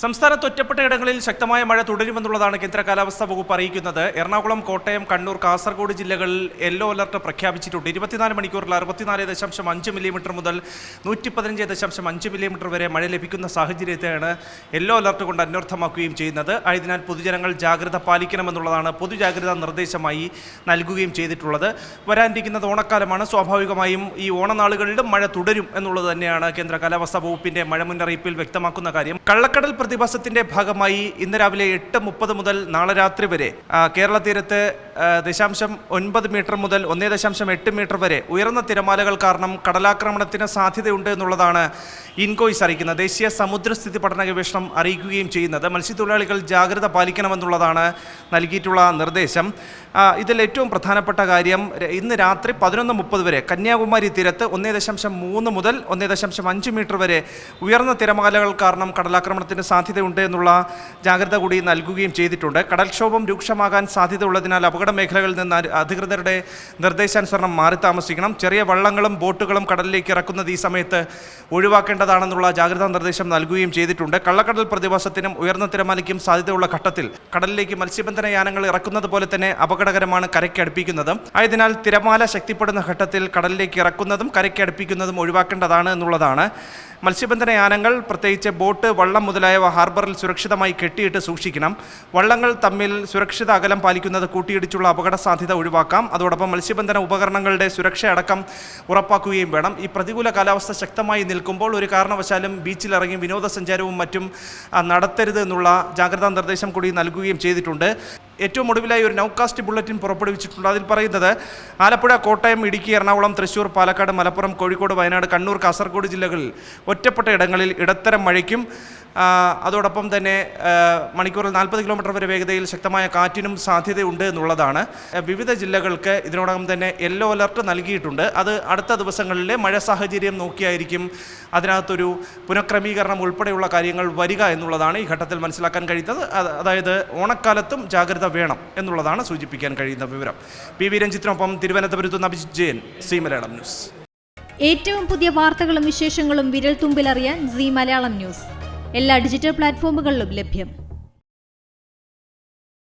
സംസ്ഥാനത്ത് ഒറ്റപ്പെട്ട ഇടങ്ങളിൽ ശക്തമായ മഴ തുടരുമെന്നുള്ളതാണ് കേന്ദ്ര കാലാവസ്ഥാ വകുപ്പ് അറിയിക്കുന്നത്. എറണാകുളം, കോട്ടയം, കണ്ണൂർ, കാസർഗോഡ് ജില്ലകളിൽ യെല്ലോ അലർട്ട് പ്രഖ്യാപിച്ചിട്ടുണ്ട്. 24 മണിക്കൂറിൽ 64.5 മില്ലിമീറ്റർ മുതൽ 115.5 മില്ലിമീറ്റർ വരെ മഴ ലഭിക്കുന്ന സാഹചര്യത്തെയാണ് യെല്ലോ അലർട്ട് കൊണ്ട് അന്വർത്ഥമാക്കുകയും ചെയ്യുന്നത്. ആയതിനാൽ പൊതുജനങ്ങൾ ജാഗ്രത പാലിക്കണമെന്നുള്ളതാണ് പൊതുജാഗ്രതാ നിർദ്ദേശമായി നൽകുകയും ചെയ്തിട്ടുള്ളത്. വരാനിരിക്കുന്നത് ഓണക്കാലമാണ്. സ്വാഭാവികമായും ഈ ഓണനാളുകളിലും മഴ തുടരും എന്നുള്ളത് തന്നെയാണ് കേന്ദ്ര കാലാവസ്ഥാ വകുപ്പിന്റെ മഴ മുന്നറിയിപ്പിൽ വ്യക്തമാക്കുന്ന കാര്യം. കള്ളക്കടൽ പ്രതിഭാസത്തിന്റെ ഭാഗമായി ഇന്ന് രാവിലെ 8:30 മുതൽ നാളെ രാത്രി വരെ കേരള തീരത്ത് 0.9 മീറ്റർ മുതൽ 1.8 മീറ്റർ വരെ ഉയർന്ന തിരമാലകൾ കാരണം കടലാക്രമണത്തിന് സാധ്യതയുണ്ട് എന്നുള്ളതാണ് ഇൻകോയ്സ് അറിയിക്കുന്നത്. ദേശീയ സമുദ്രസ്ഥിതി പഠന ഗവേഷണം അറിയിക്കുകയും ചെയ്യുന്നത്. മത്സ്യത്തൊഴിലാളികൾ ജാഗ്രത പാലിക്കണമെന്നുള്ളതാണ് നൽകിയിട്ടുള്ള നിർദ്ദേശം. ഇതിൽ ഏറ്റവും പ്രധാനപ്പെട്ട കാര്യം, ഇന്ന് രാത്രി 11:30 വരെ കന്യാകുമാരി തീരത്ത് 1.3 മുതൽ 1.5 മീറ്റർ വരെ ഉയർന്ന തിരമാലകൾ കാരണം കടലാക്രമണത്തിന് സാധ്യതയുണ്ട് എന്നുള്ള ജാഗ്രത കൂടി നൽകുകയും ചെയ്തിട്ടുണ്ട്. കടൽക്ഷോഭം രൂക്ഷമാകാൻ സാധ്യതയുള്ളതിനാൽ അപകട മേഖലകളിൽ നിന്ന് അധികൃതരുടെ നിർദ്ദേശാനുസരണം മാറി താമസിക്കണം. ചെറിയ വള്ളങ്ങളും ബോട്ടുകളും കടലിലേക്ക് ഇറക്കുന്നത് ഈ സമയത്ത് ഒഴിവാക്കേണ്ടതാണെന്നുള്ള ജാഗ്രതാ നിർദ്ദേശം നൽകുകയും ചെയ്തിട്ടുണ്ട്. കള്ളക്കടൽ പ്രതിഭാസത്തിനും ഉയർന്ന തിരമാലയ്ക്കും സാധ്യതയുള്ള ഘട്ടത്തിൽ കടലിലേക്ക് മത്സ്യബന്ധന യാനങ്ങൾ ഇറക്കുന്നത് പോലെ തന്നെ അപകടകരമാണ് കരയ്ക്ക് അടുപ്പിക്കുന്നതും. ആയതിനാൽ തിരമാല ശക്തിപ്പെടുന്ന ഘട്ടത്തിൽ കടലിലേക്ക് ഇറക്കുന്നതും കരയ്ക്ക് അടുപ്പിക്കുന്നതും ഒഴിവാക്കേണ്ടതാണ് എന്നുള്ളതാണ്. മത്സ്യബന്ധന യാനങ്ങൾ, പ്രത്യേകിച്ച് ബോട്ട്, വള്ളം മുതലായവ ഹാർബറിൽ സുരക്ഷിതമായി കെട്ടിയിട്ട് സൂക്ഷിക്കണം. വള്ളങ്ങൾ തമ്മിൽ സുരക്ഷിത അകലം പാലിക്കുന്നത് കൂട്ടിയിടിച്ചുള്ള അപകട സാധ്യത ഒഴിവാക്കാം. അതോടൊപ്പം മത്സ്യബന്ധന ഉപകരണങ്ങളുടെ സുരക്ഷ അടക്കം ഉറപ്പാക്കുകയും വേണം. ഈ പ്രതികൂല കാലാവസ്ഥ ശക്തമായി നിൽക്കുമ്പോൾ ഒരു കാരണവശാലും ബീച്ചിലിറങ്ങി വിനോദസഞ്ചാരവും മറ്റും നടത്തരുത് എന്നുള്ള ജാഗ്രതാ നിർദ്ദേശം കൂടി നൽകുകയും ചെയ്തിട്ടുണ്ട്. ഏറ്റവും ഒടുവിലായി ഒരു നൗകാസ്റ്റ് ബുള്ളറ്റിൻ പുറപ്പെടുവിച്ചിട്ടുണ്ട്. അതിൽ പറയുന്നത് ആലപ്പുഴ, കോട്ടയം, ഇടുക്കി, എറണാകുളം, തൃശ്ശൂർ, പാലക്കാട്, മലപ്പുറം, കോഴിക്കോട്, വയനാട്, കണ്ണൂർ, കാസർഗോഡ് ജില്ലകളിൽ ഒറ്റപ്പെട്ട ഇടങ്ങളിൽ ഇടത്തരം മഴയ്ക്കും അതോടൊപ്പം തന്നെ മണിക്കൂറിൽ 40 കിലോമീറ്റർ വരെ വേഗതയിൽ ശക്തമായ കാറ്റിനും സാധ്യതയുണ്ട് എന്നുള്ളതാണ്. വിവിധ ജില്ലകൾക്ക് ഇതിനോടകം തന്നെ യെല്ലോ അലർട്ട് നൽകിയിട്ടുണ്ട്. അത് അടുത്ത ദിവസങ്ങളിലെ മഴ സാഹചര്യം നോക്കിയായിരിക്കും അതിനകത്തൊരു പുനഃക്രമീകരണം ഉൾപ്പെടെയുള്ള കാര്യങ്ങൾ വരിക എന്നുള്ളതാണ് ഈ ഘട്ടത്തിൽ മനസ്സിലാക്കാൻ കഴിയുന്നത്. അതായത് ഓണക്കാലത്തും ജാഗ്രത വേണം എന്നുള്ളതാണ് സൂചിപ്പിക്കാൻ കഴിയുന്ന വിവരം. PV രഞ്ജിത്തിനൊപ്പം തിരുവനന്തപുരത്ത് നിന്ന് അഭിജിത്ത് ജയൻ, സി മലയാളം ന്യൂസ്. ഏറ്റവും പുതിയ വാർത്തകളും വിശേഷങ്ങളും വിരൽ തുമ്പിലറിയാൻ സി മലയാളം ന്യൂസ് എല്ലാ ഡിജിറ്റൽ പ്ലാറ്റ്ഫോമുകളിലും ലഭ്യം.